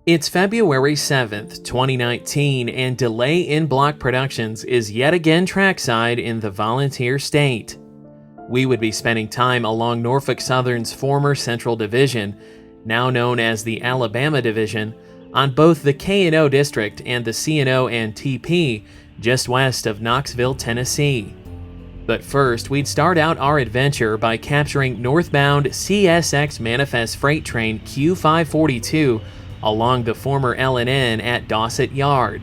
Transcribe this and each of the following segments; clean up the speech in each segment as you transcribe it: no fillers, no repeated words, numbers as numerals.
It's February 7th, 2019, and Delay in Block Productions is yet again trackside in the Volunteer State. We would be spending time along Norfolk Southern's former Central Division, now known as the Alabama Division, on both the K&O District and the CNO&TP, just west of Knoxville, Tennessee. But first, we'd start out our adventure by capturing northbound CSX Manifest Freight Train Q542 along the former L&N at Dossett Yard.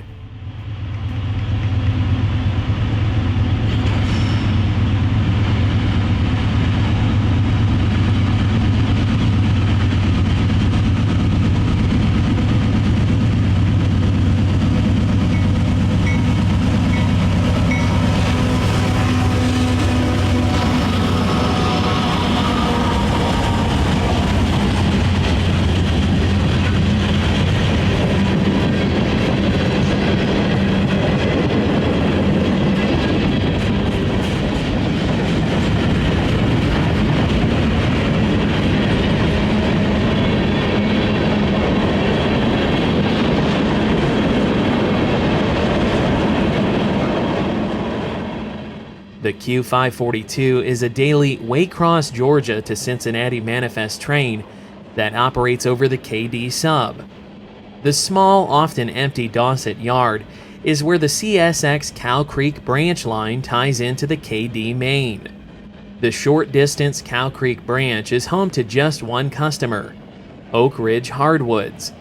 The Q542 is a daily Waycross, Georgia to Cincinnati manifest train that operates over the KD Sub. The small, often empty Dossett Yard is where the CSX Cow Creek branch line ties into the KD main. The short-distance Cow Creek branch is home to just one customer, Oak Ridge Hardwoods.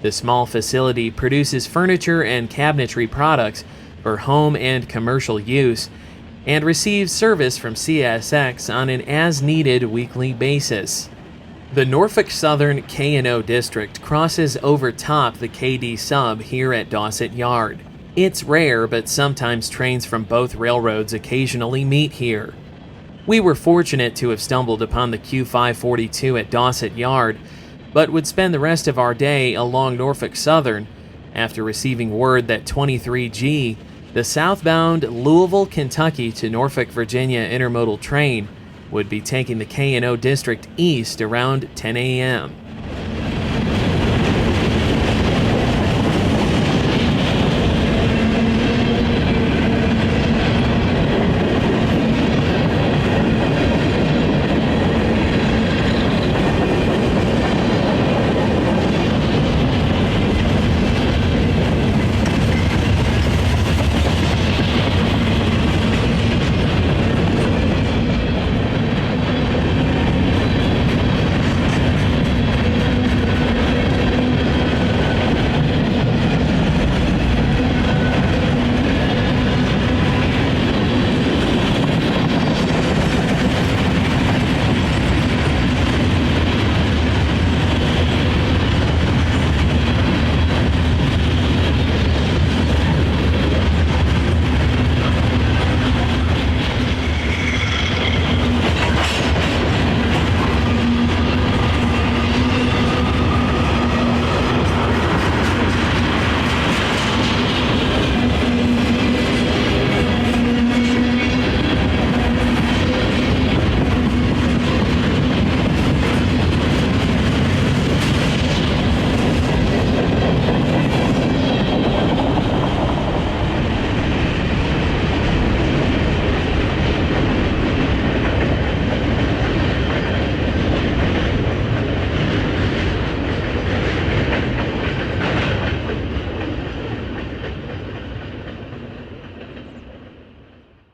The small facility produces furniture and cabinetry products for home and commercial use, and receives service from CSX on an as-needed weekly basis. The Norfolk Southern K&O District crosses over top the KD Sub here at Dossett Yard. It's rare, but sometimes trains from both railroads occasionally meet here. We were fortunate to have stumbled upon the Q542 at Dossett Yard, but would spend the rest of our day along Norfolk Southern after receiving word that 23G, the southbound Louisville, Kentucky to Norfolk, Virginia intermodal train, would be taking the K&O District east around 10 a.m.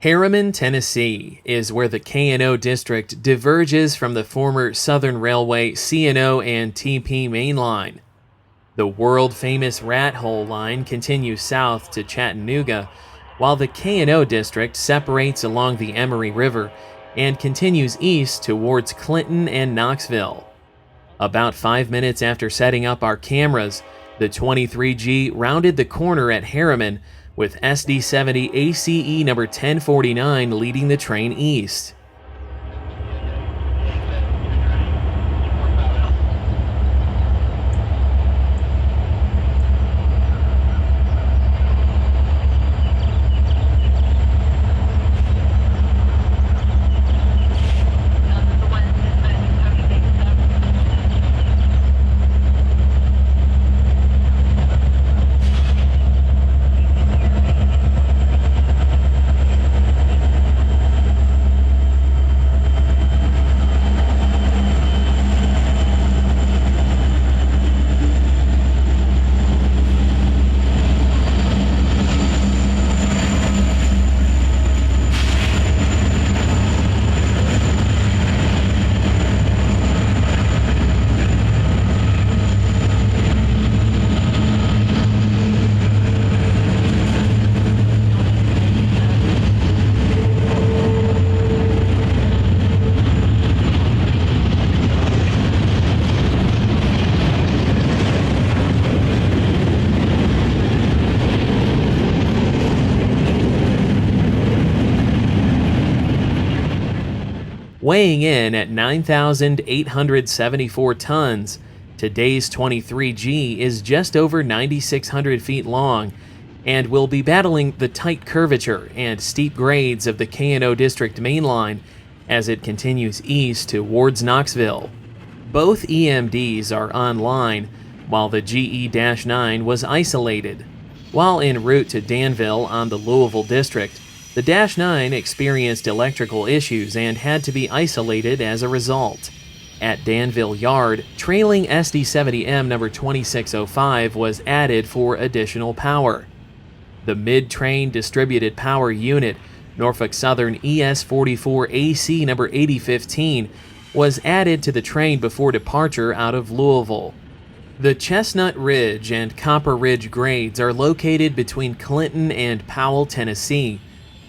Harriman, Tennessee is where the K&O District diverges from the former Southern Railway CNO&TP mainline. The world-famous Rat Hole line continues south to Chattanooga, while the K&O District separates along the Emory River and continues east towards Clinton and Knoxville. About 5 minutes after setting up our cameras, the 23G rounded the corner at Harriman, with SD70 ACE number 1049 leading the train east. Weighing in at 9,874 tons, today's 23G is just over 9,600 feet long and will be battling the tight curvature and steep grades of the K&O District mainline as it continues east towards Knoxville. Both EMDs are online, while the GE-9 was isolated. While en route to Danville on the Louisville District, the -9 experienced electrical issues and had to be isolated as a result. At Danville Yard, trailing SD70M number 2605 was added for additional power. The mid-train distributed power unit, Norfolk Southern ES44AC number 8015, was added to the train before departure out of Louisville. The Chestnut Ridge and Copper Ridge grades are located between Clinton and Powell, Tennessee,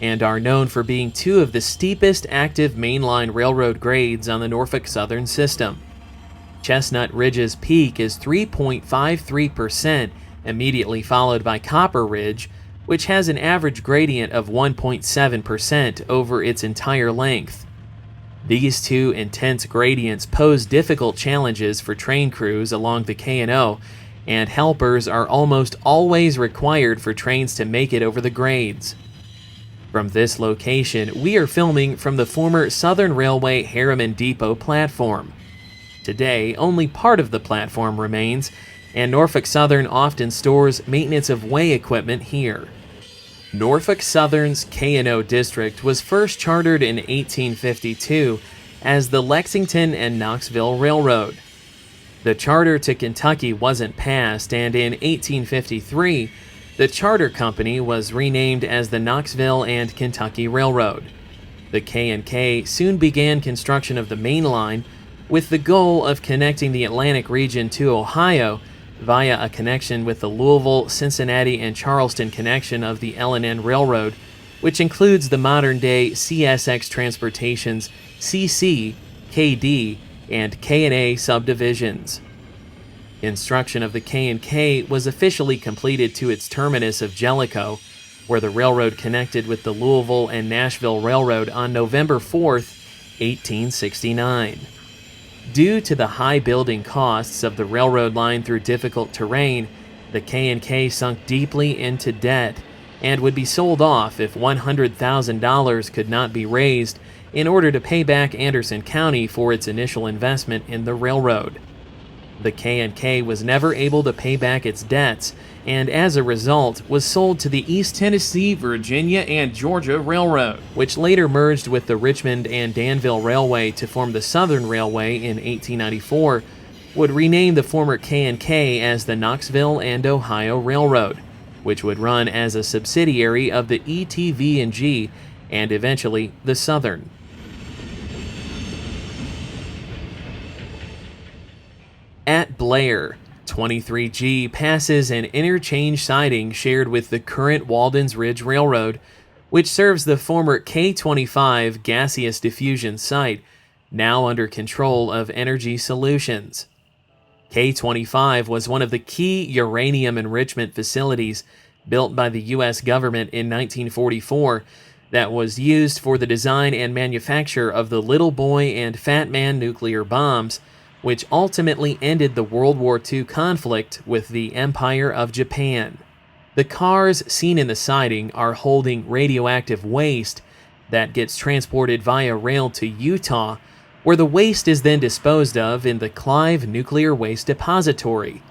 and are known for being two of the steepest active mainline railroad grades on the Norfolk Southern System. Chestnut Ridge's peak is 3.53%, immediately followed by Copper Ridge, which has an average gradient of 1.7% over its entire length. These two intense gradients pose difficult challenges for train crews along the K&O, and helpers are almost always required for trains to make it over the grades. From this location, we are filming from the former Southern Railway Harriman Depot platform. Today, only part of the platform remains, and Norfolk Southern often stores maintenance of way equipment here. Norfolk Southern's K&O District was first chartered in 1852 as the Lexington and Knoxville Railroad. The charter to Kentucky wasn't passed, and in 1853, the charter company was renamed as the Knoxville and Kentucky Railroad. The K&K soon began construction of the main line with the goal of connecting the Atlantic region to Ohio via a connection with the Louisville, Cincinnati, and Charleston connection of the L&N Railroad, which includes the modern-day CSX Transportation's CC, KD, and K&A subdivisions. Construction of the K&K was officially completed to its terminus of Jellicoe, where the railroad connected with the Louisville and Nashville Railroad on November 4, 1869. Due to the high building costs of the railroad line through difficult terrain, the K&K sunk deeply into debt and would be sold off if $100,000 could not be raised in order to pay back Anderson County for its initial investment in the railroad. The K&K was never able to pay back its debts, and as a result was sold to the East Tennessee, Virginia, and Georgia Railroad, which later merged with the Richmond and Danville Railway to form the Southern Railway in 1894, would rename the former K&K as the Knoxville and Ohio Railroad, which would run as a subsidiary of the ETV&G and eventually the Southern. At Blair, 23G passes an interchange siding shared with the current Walden's Ridge Railroad, which serves the former K25 gaseous diffusion site, now under control of Energy Solutions. K25 was one of the key uranium enrichment facilities built by the U.S. government in 1944 that was used for the design and manufacture of the Little Boy and Fat Man nuclear bombs, which ultimately ended the World War II conflict with the Empire of Japan. The cars seen in the siding are holding radioactive waste that gets transported via rail to Utah, where the waste is then disposed of in the Clive Nuclear Waste Depository.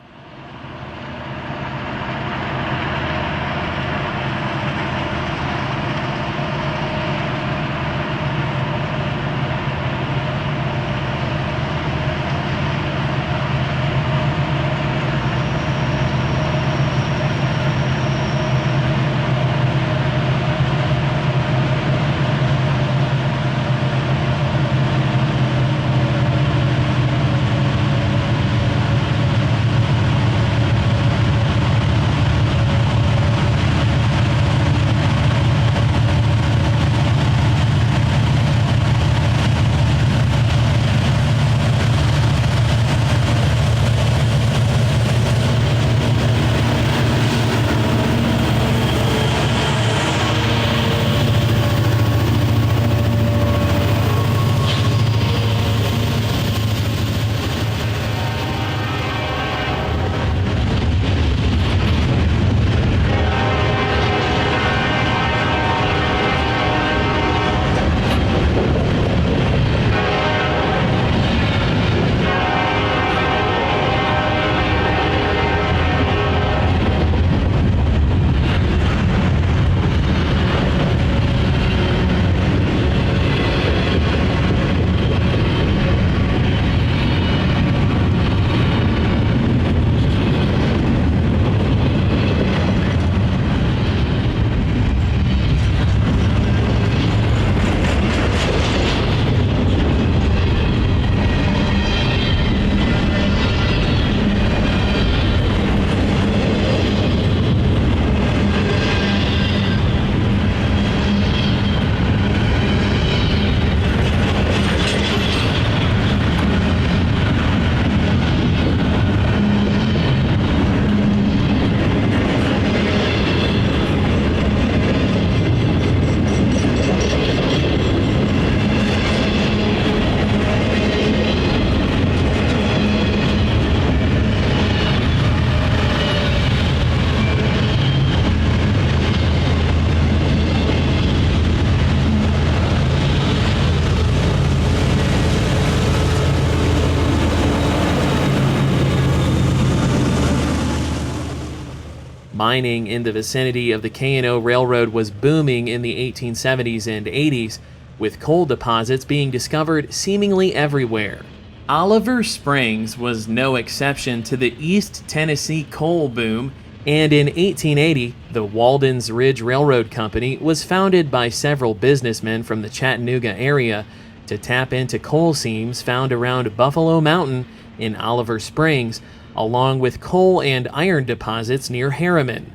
Mining in the vicinity of the K&O Railroad was booming in the 1870s and 80s, with coal deposits being discovered seemingly everywhere. Oliver Springs was no exception to the East Tennessee coal boom, and in 1880, the Walden's Ridge Railroad Company was founded by several businessmen from the Chattanooga area to tap into coal seams found around Buffalo Mountain in Oliver Springs, along with coal and iron deposits near Harriman.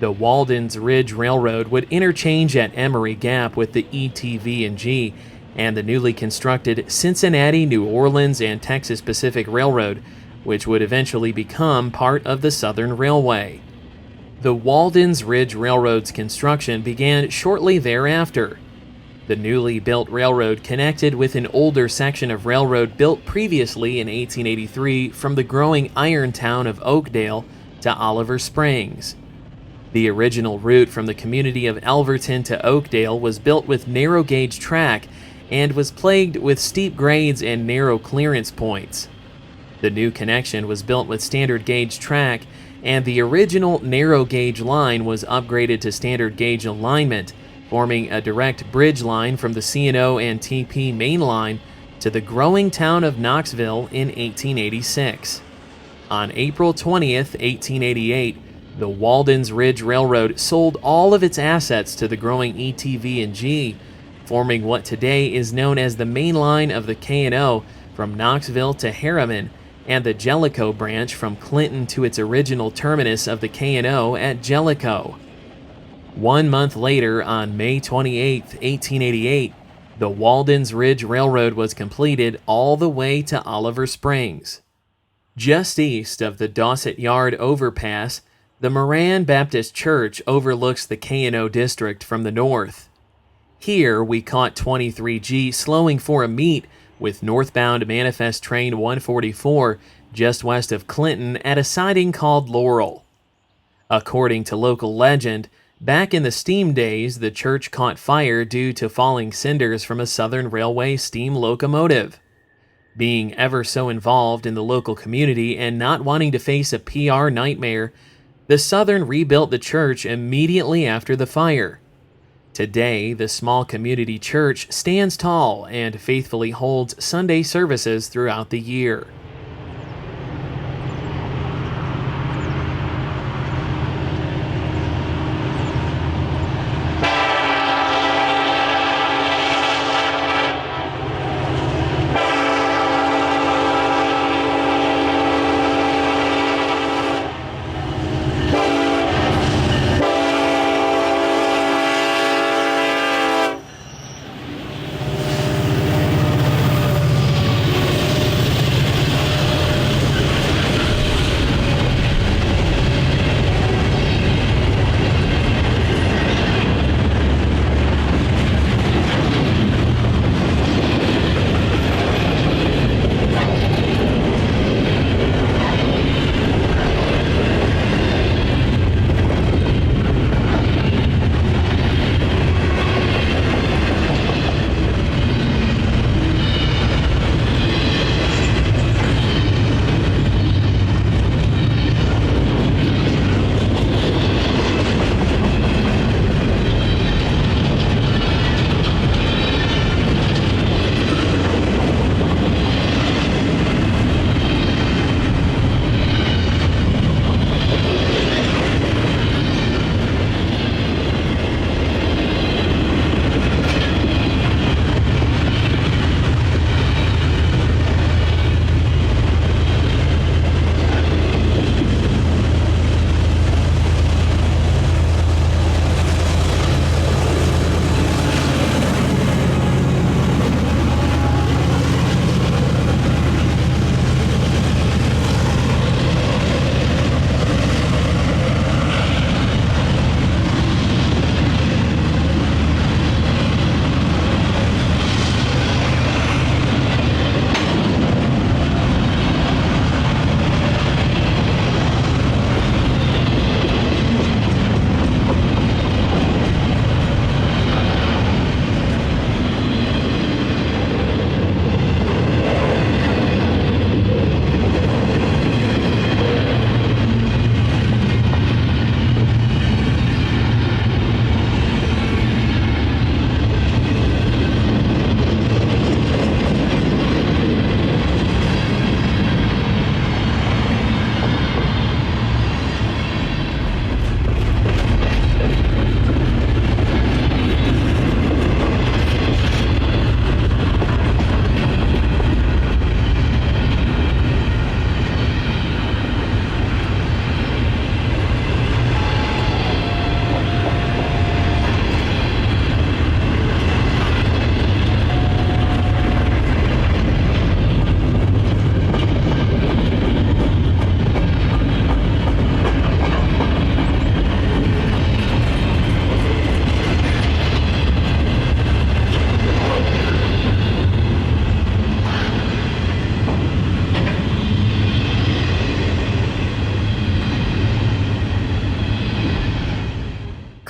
The Walden's Ridge Railroad would interchange at Emory Gap with the ETV&G and the newly constructed Cincinnati, New Orleans, and Texas Pacific Railroad, which would eventually become part of the Southern Railway. The Walden's Ridge Railroad's construction began shortly thereafter. The newly built railroad connected with an older section of railroad built previously in 1883 from the growing iron town of Oakdale to Oliver Springs. The original route from the community of Elverton to Oakdale was built with narrow-gauge track and was plagued with steep grades and narrow clearance points. The new connection was built with standard gauge track, and the original narrow gauge line was upgraded to standard gauge alignment, forming a direct bridge line from the CNO&TP main line to the growing town of Knoxville in 1886. On April 20th, 1888, the Walden's Ridge Railroad sold all of its assets to the growing ETV&G, forming what today is known as the main line of the K&O from Knoxville to Harriman, and the Jellicoe branch from Clinton to its original terminus of the K&O at Jellicoe. 1 month later, on May 28, 1888, the Walden's Ridge Railroad was completed all the way to Oliver Springs. Just east of the Dossett Yard overpass, the Moran Baptist Church overlooks the K&O district from the north. Here, we caught 23G slowing for a meet with northbound manifest train 144 just west of Clinton at a siding called Laurel. According to local legend, back in the steam days, the church caught fire due to falling cinders from a Southern Railway steam locomotive. Being ever so involved in the local community and not wanting to face a PR nightmare, the Southern rebuilt the church immediately after the fire. Today, the small community church stands tall and faithfully holds Sunday services throughout the year.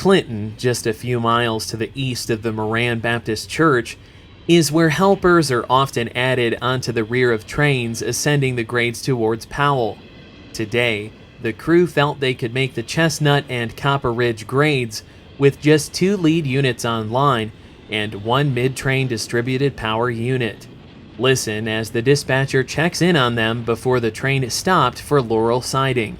Clinton, just a few miles to the east of the Moran Baptist Church, is where helpers are often added onto the rear of trains ascending the grades towards Powell. Today, the crew felt they could make the Chestnut and Copper Ridge grades with just 2 lead units online and 1 mid-train distributed power unit. Listen as the dispatcher checks in on them before the train stopped for Laurel siding.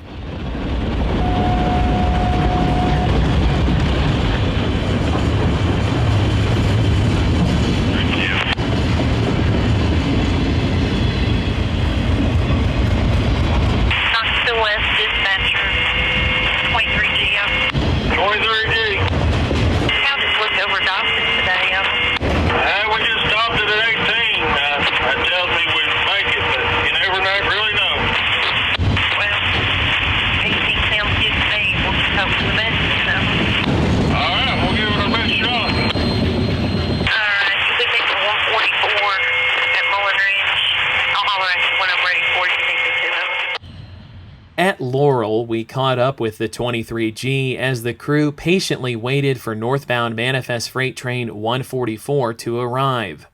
At Laurel, we caught up with the 23G as the crew patiently waited for northbound manifest freight train 144 to arrive.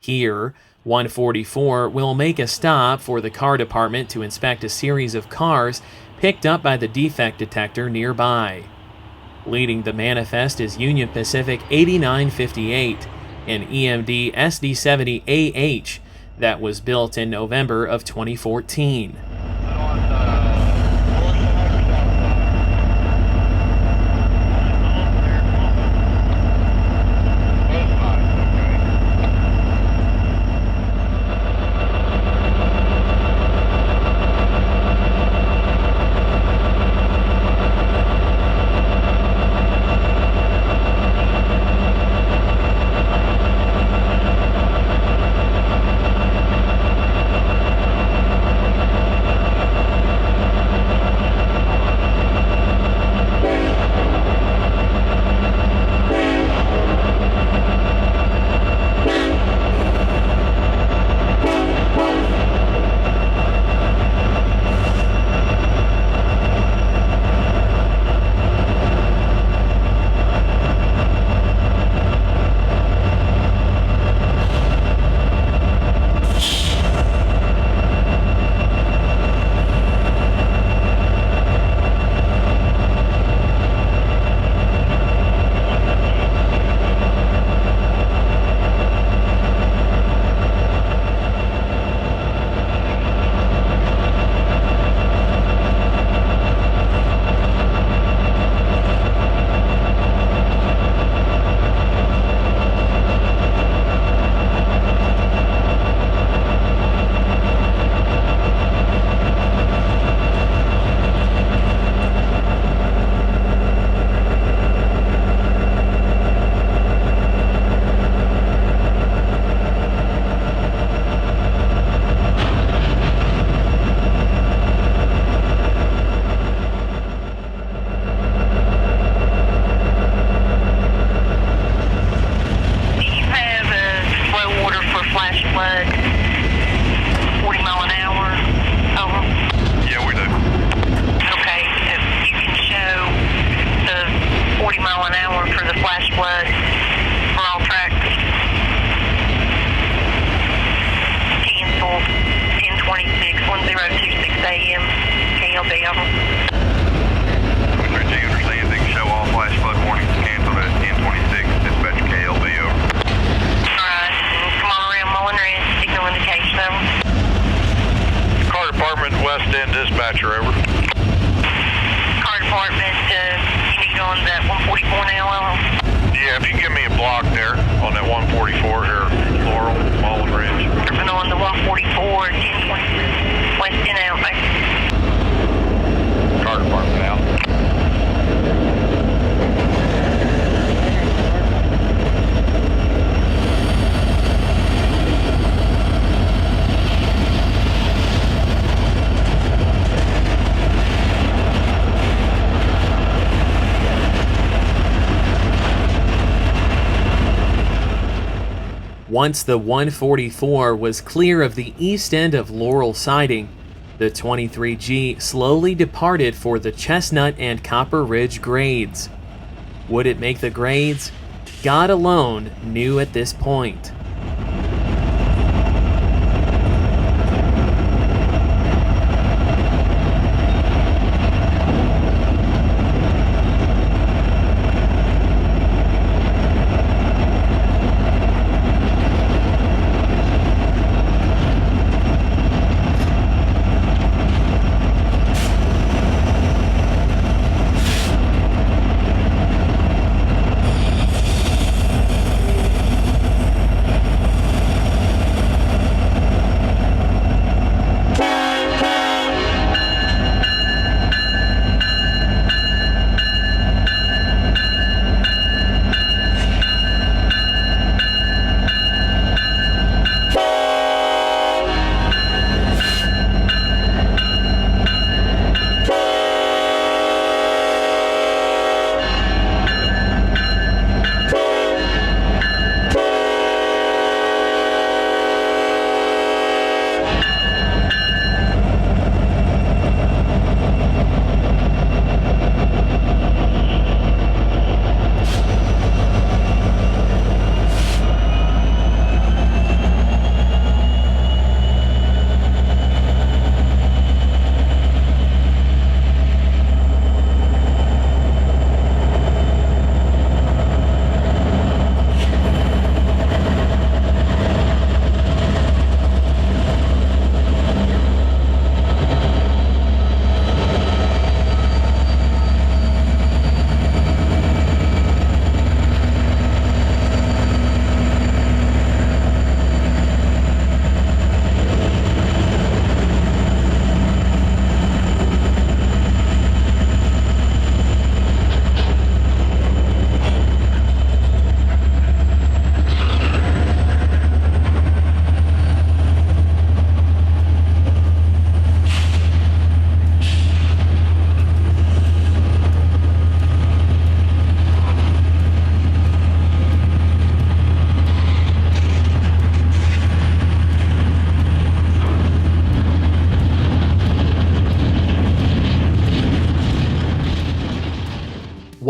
Here, 144 will make a stop for the car department to inspect a series of cars picked up by the defect detector nearby. Leading the manifest is Union Pacific 8958, an EMD SD70AH that was built in November of 2014. Dispatcher, over. Car department, you need on that 144 now? Yeah, if you can give me a block there on that 144 here, Laurel, Mullen Ridge. And on the 144, 10 West 10 out there. Car department out. Once the 144 was clear of the east end of Laurel siding, the 23G slowly departed for the Chestnut and Copper Ridge grades. Would it make the grades? God alone knew at this point.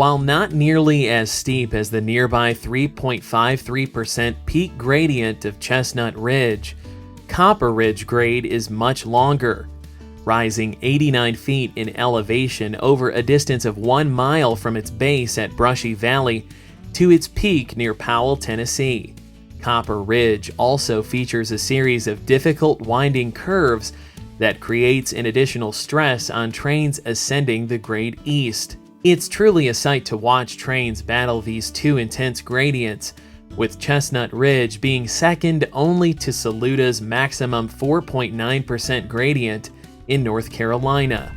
While not nearly as steep as the nearby 3.53% peak gradient of Chestnut Ridge, Copper Ridge grade is much longer, rising 89 feet in elevation over a distance of 1 mile from its base at Brushy Valley to its peak near Powell, Tennessee. Copper Ridge also features a series of difficult winding curves that creates an additional stress on trains ascending the grade east. It's truly a sight to watch trains battle these two intense gradients, with Chestnut Ridge being second only to Saluda's maximum 4.9% gradient in North Carolina.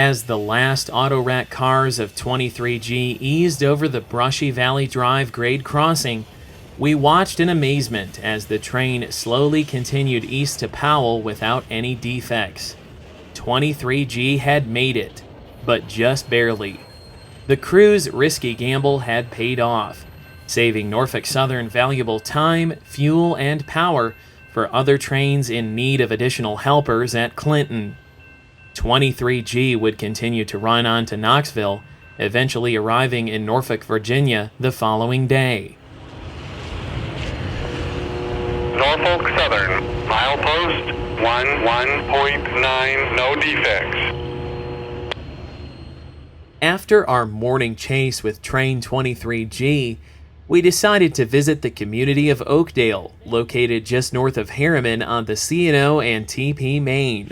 As the last AUTORACK cars of 23G eased over the Brushy Valley Drive grade crossing, we watched in amazement as the train slowly continued east to Powell without any defects. 23G had made it, but just barely. The crew's risky gamble had paid off, saving Norfolk Southern valuable time, fuel, and power for other trains in need of additional helpers at Clinton. 23G would continue to run on to Knoxville, eventually arriving in Norfolk, Virginia the following day. Norfolk Southern, milepost 11.9, no defects. After our morning chase with train 23G, we decided to visit the community of OAKDALE, located just north of Harriman on the CNO&TP main.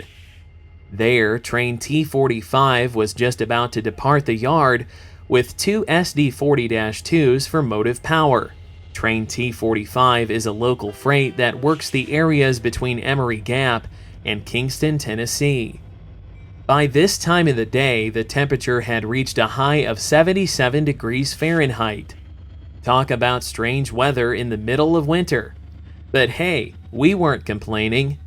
There, train T45 was just about to depart the yard with two SD40-2s for motive power. Train T45 is a local freight that works the areas between Emory Gap and Kingston, Tennessee. By this time of the day, the temperature had reached a high of 77 degrees Fahrenheit. Talk about strange weather in the middle of winter. But hey, we weren't complaining.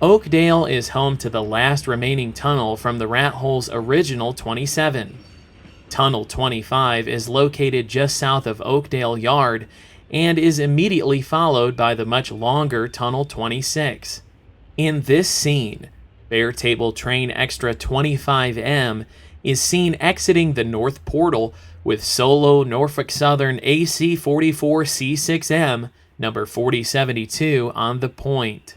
OAKDALE is home to the last remaining tunnel from the Rat Hole's original 27. Tunnel 25 is located just south of Oakdale Yard and is immediately followed by the much longer Tunnel 26. In this scene, Fairtable Train Extra 25M is seen exiting the north portal with solo Norfolk Southern AC 44 C6M number 4072 on the point.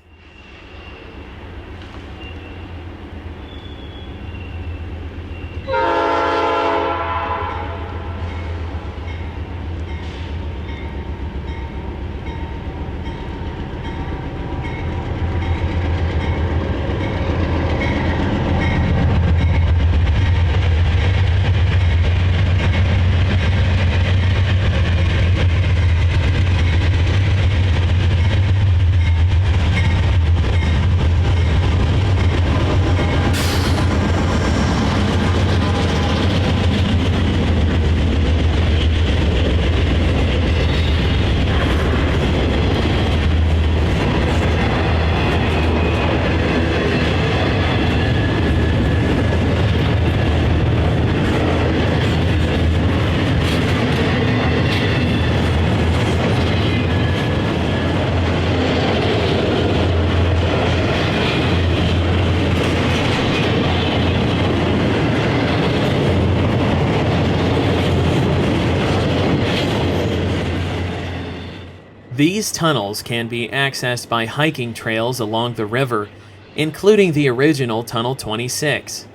These tunnels can be accessed by hiking trails along the river, including the original Tunnel 26.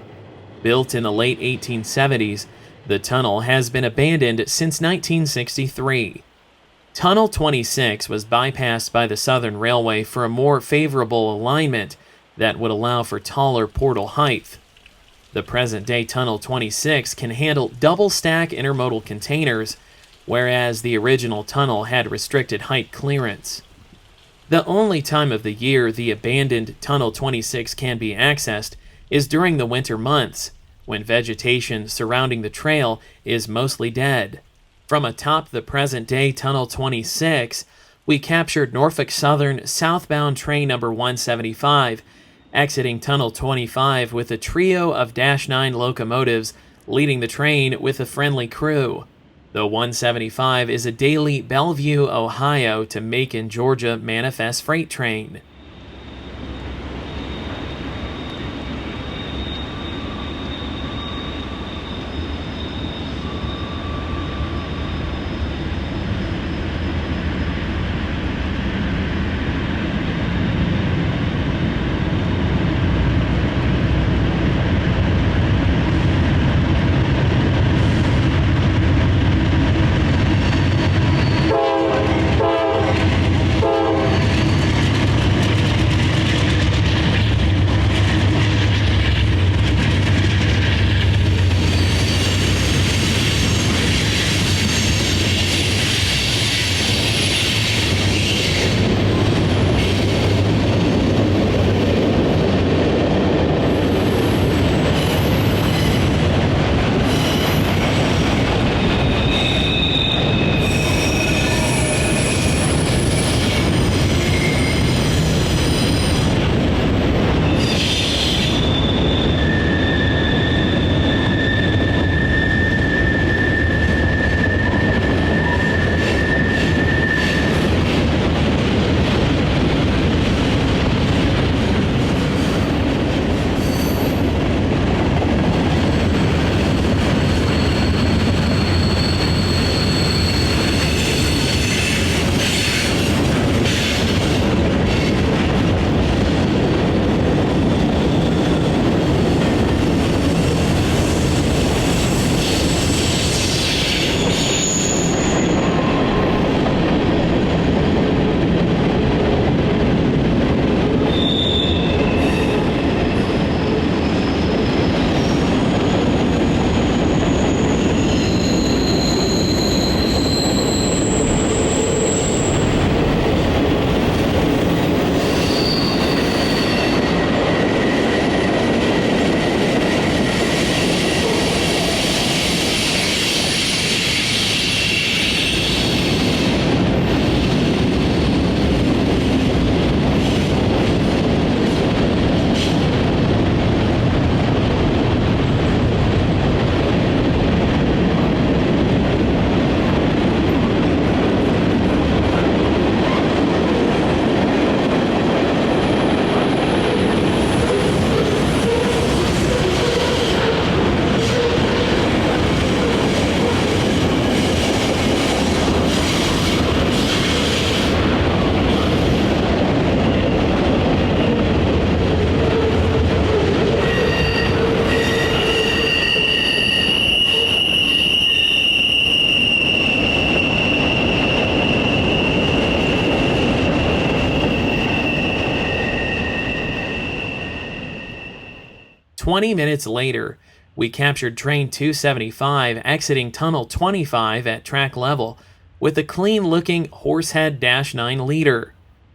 Built in the late 1870s, the tunnel has been abandoned since 1963. Tunnel 26 was bypassed by the Southern Railway for a more favorable alignment that would allow for taller portal height. The present-day Tunnel 26 can handle double-stack intermodal containers, whereas the original tunnel had restricted height clearance. The only time of the year the abandoned Tunnel 26 can be accessed is during the winter months, when vegetation surrounding the trail is mostly dead. From atop the present-day Tunnel 26, we captured Norfolk Southern southbound train number 175, exiting Tunnel 25 with a trio of Dash 9 locomotives leading the train with a friendly crew. The 175 is a daily Bellevue, Ohio to Macon, Georgia manifest freight train. "20 minutes later, we captured train 275 exiting Tunnel 25 at track level with a clean-looking Horsehead Dash 9 leader.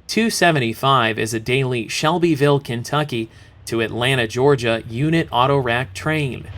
275 is a daily Shelbyville, Kentucky to Atlanta, Georgia unit AUTORACK train.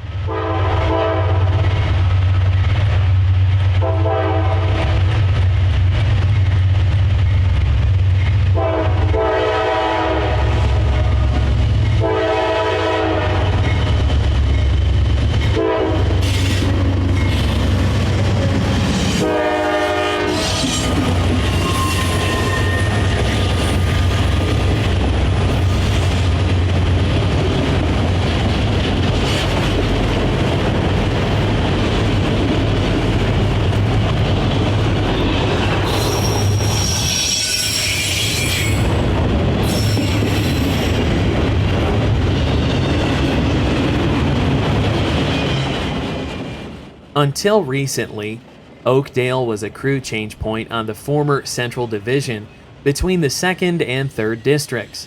Until recently, Oakdale was a crew change point on the former Central Division between the 2nd and 3rd districts.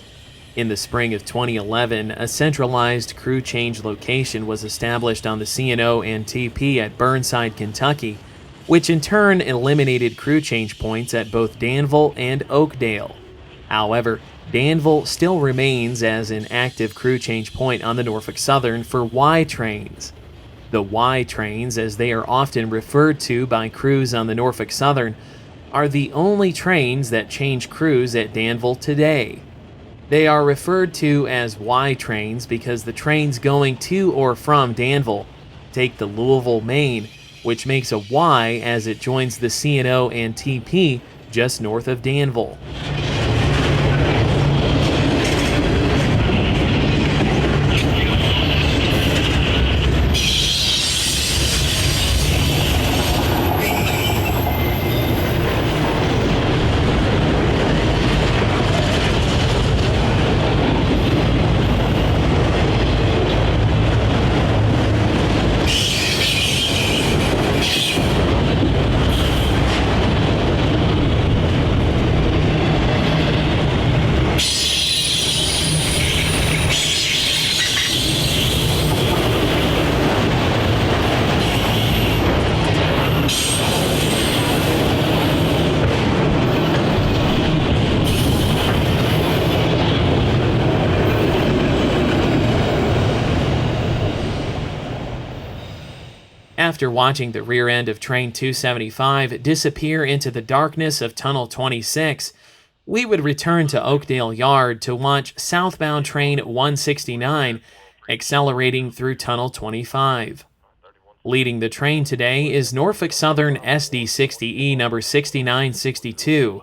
In the spring of 2011, a centralized crew change location was established on the CNO&TP at Burnside, Kentucky, which in turn eliminated crew change points at both Danville and Oakdale. However, Danville still remains as an active crew change point on the Norfolk Southern for Y trains. The Y trains, as they are often referred to by crews on the Norfolk Southern, are the only trains that change crews at Danville today. They are referred to as Y trains because the trains going to or from Danville take the Louisville main, which makes a Y as it joins the CNO&TP just north of Danville. After watching the rear end of Train 275 disappear into the darkness of Tunnel 26, we would return to Oakdale Yard to watch southbound Train 169 accelerating through Tunnel 25. Leading the train today is Norfolk Southern SD60E number 6962,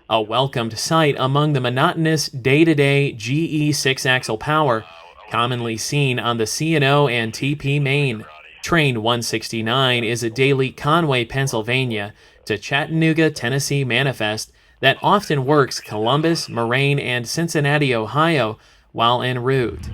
a welcomed sight among the monotonous day-to-day GE 6-axle power commonly seen on the CNO&TP main. Train 169 is a daily Conway, Pennsylvania to Chattanooga, Tennessee manifest that often works Columbus, Moraine, and Cincinnati, Ohio while en route.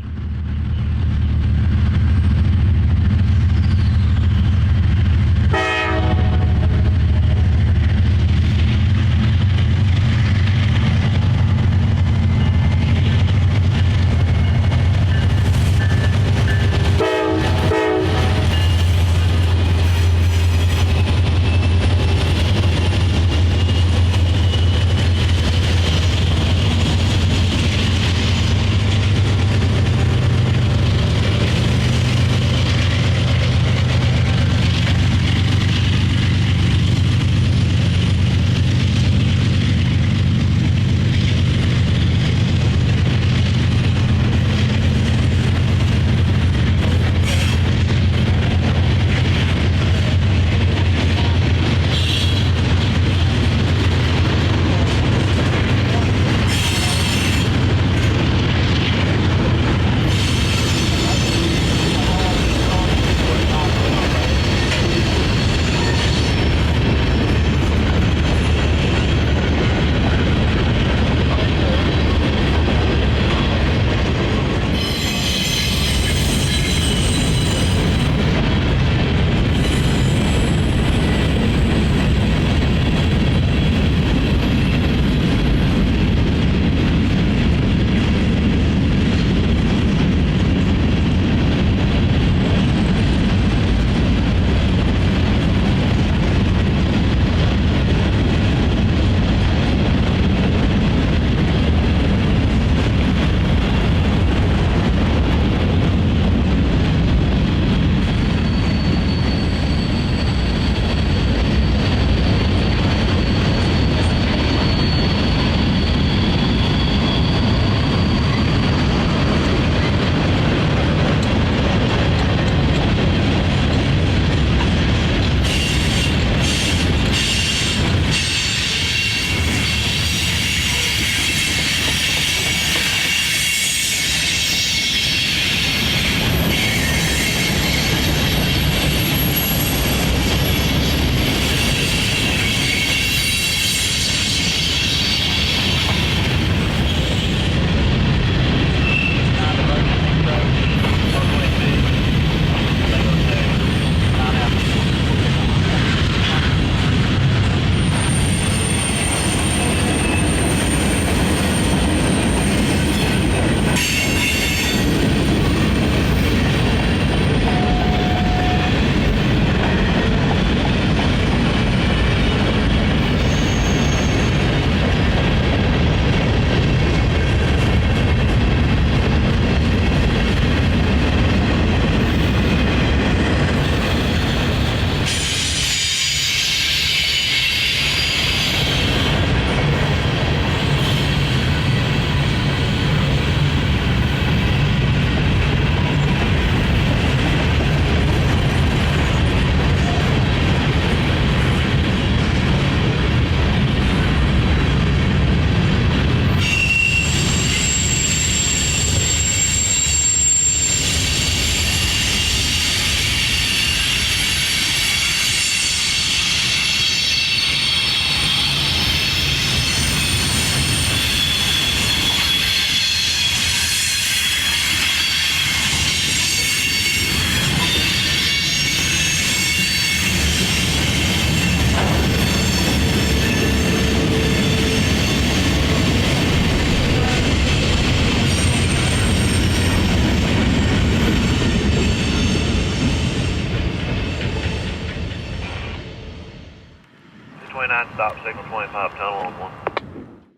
25 tunnel on one.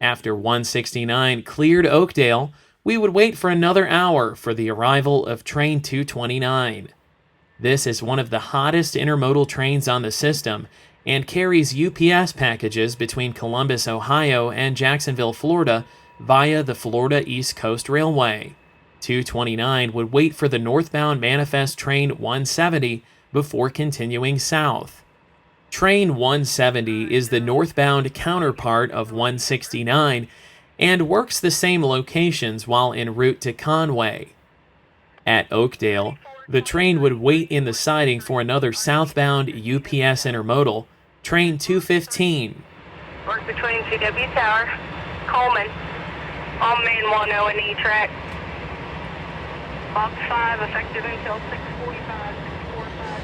After 169 cleared Oakdale, we would wait for another hour for the arrival of train 229. This is one of the hottest intermodal trains on the system and carries UPS packages between Columbus, Ohio and Jacksonville, Florida via the Florida East Coast Railway. 229 would wait for the northbound manifest train 170 before continuing south. Train 170 is the northbound counterpart of 169 and works the same locations while en route to Conway. At Oakdale, the train would wait in the siding for another southbound UPS intermodal, train 215. Work between CW Tower, Coleman, on main 10 and E track. Box 5 effective until 6:45, 6:45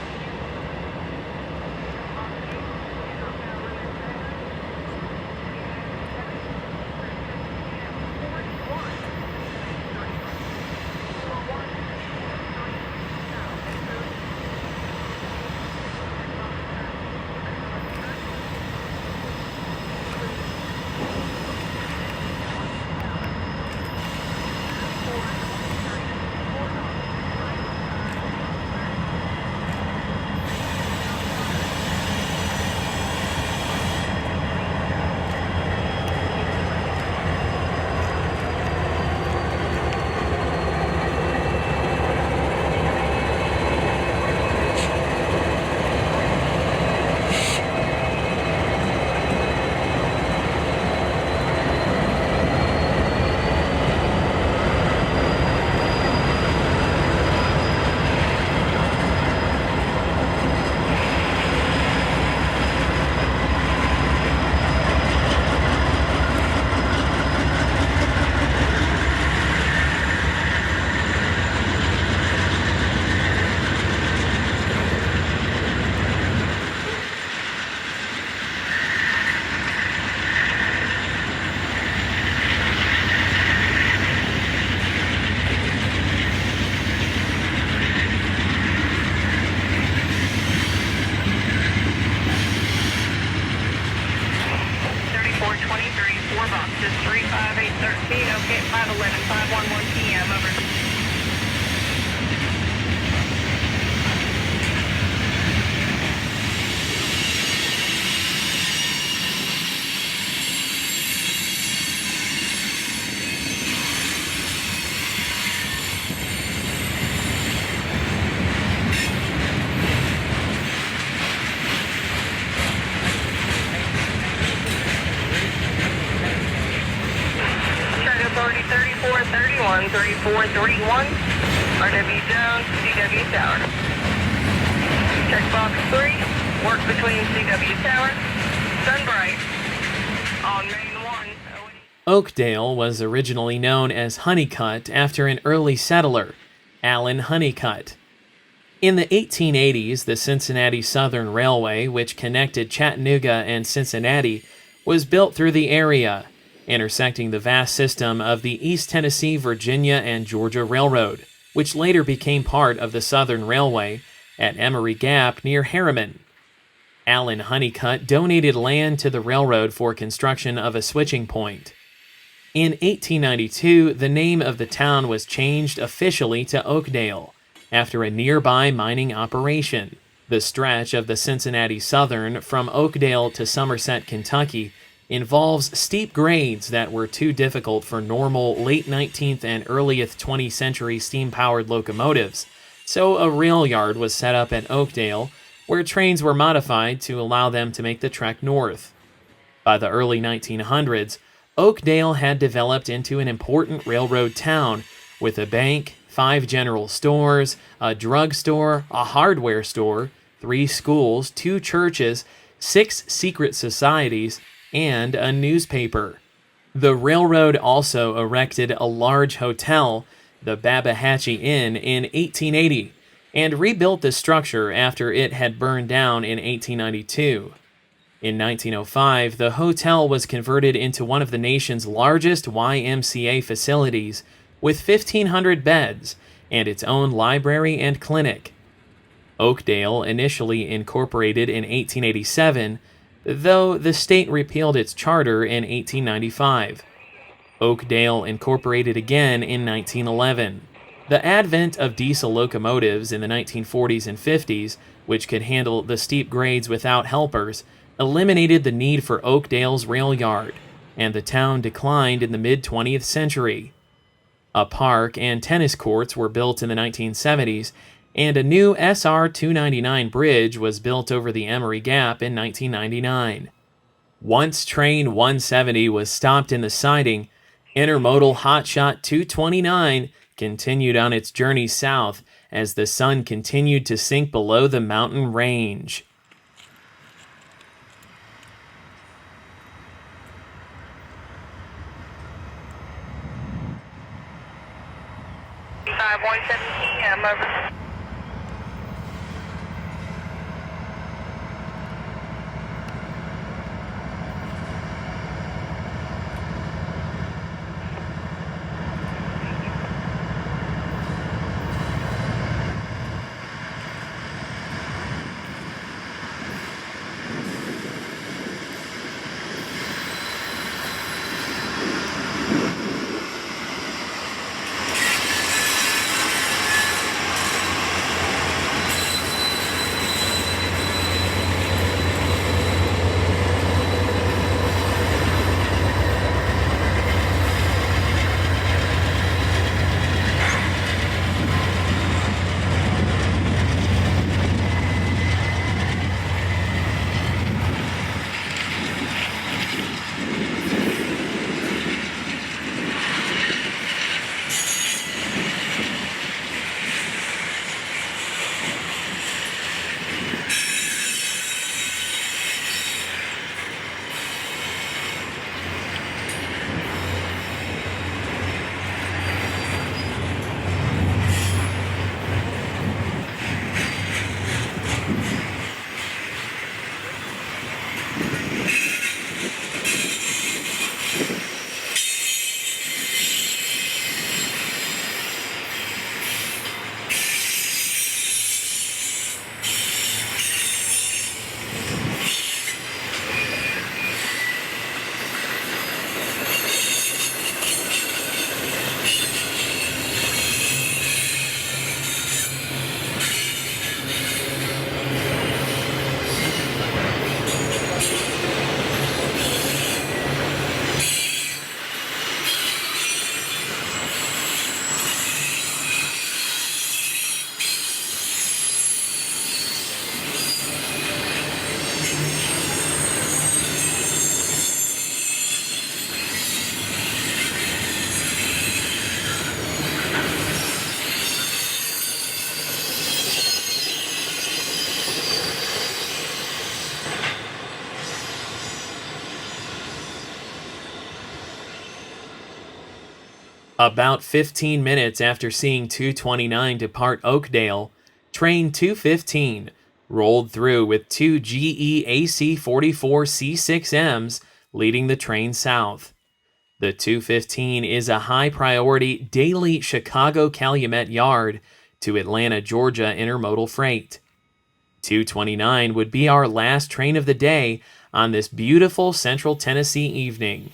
okay, 511, 511 p.m., over. Authority 3431, 3431, RW Jones, CW Tower. Checkbox 3, work between CW Tower, Sunbright, on main 1. Oakdale was originally known as Honeycutt after an early settler, Allen Honeycutt. In the 1880s, the Cincinnati Southern Railway, which connected Chattanooga and Cincinnati, was built through the area, intersecting the vast system of the East Tennessee, Virginia, and Georgia Railroad, which later became part of the Southern Railway at Emory Gap near Harriman. Allen Honeycutt donated land to the railroad for construction of a switching point. In 1892, the name of the town was changed officially to Oakdale, after a nearby mining operation. The stretch of the Cincinnati Southern from Oakdale to Somerset, Kentucky, involves steep grades that were too difficult for normal late 19th and early 20th century steam-powered locomotives, so a rail yard was set up at Oakdale, where trains were modified to allow them to make the trek north. By the early 1900s, Oakdale had developed into an important railroad town, with a bank, 5 general stores, a drugstore, a hardware store, 3 schools, 2 churches, 6 secret societies, and a newspaper. The railroad also erected a large hotel, the Babahatchee Inn, in 1880, and rebuilt the structure after it had burned down in 1892. In 1905, the hotel was converted into one of the nation's largest YMCA facilities, with 1,500 beds and its own library and clinic. Oakdale, initially incorporated in 1887, though the state repealed its charter in 1895. OAKDALE incorporated again in 1911. The advent of diesel locomotives in the 1940s and 50s, which could handle the steep grades without helpers, eliminated the need for OAKDALE's rail yard, and the town declined in the mid-20th century. A park and tennis courts were built in the 1970s, and a new SR 299 bridge was built over the Emory Gap in 1999. Once Train 170 was stopped in the siding, Intermodal Hotshot 229 continued on its journey south as the sun continued to sink below the mountain range. PM, over. About 15 minutes after seeing 229 depart OAKDALE, Train 215 rolled through with two GE AC-44 C6Ms leading the train south. The 215 is a high-priority daily Chicago-Calumet yard to Atlanta, Georgia intermodal freight. 229 would be our last train of the day on this beautiful Central Tennessee evening.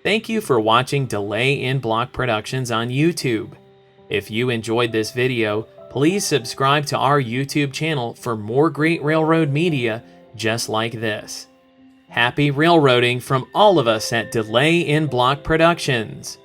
Thank you for watching Delay in Block Productions on YouTube. If you enjoyed this video, please subscribe to our YouTube channel for more great railroad media just like this. Happy railroading from all of us at Delay in Block Productions.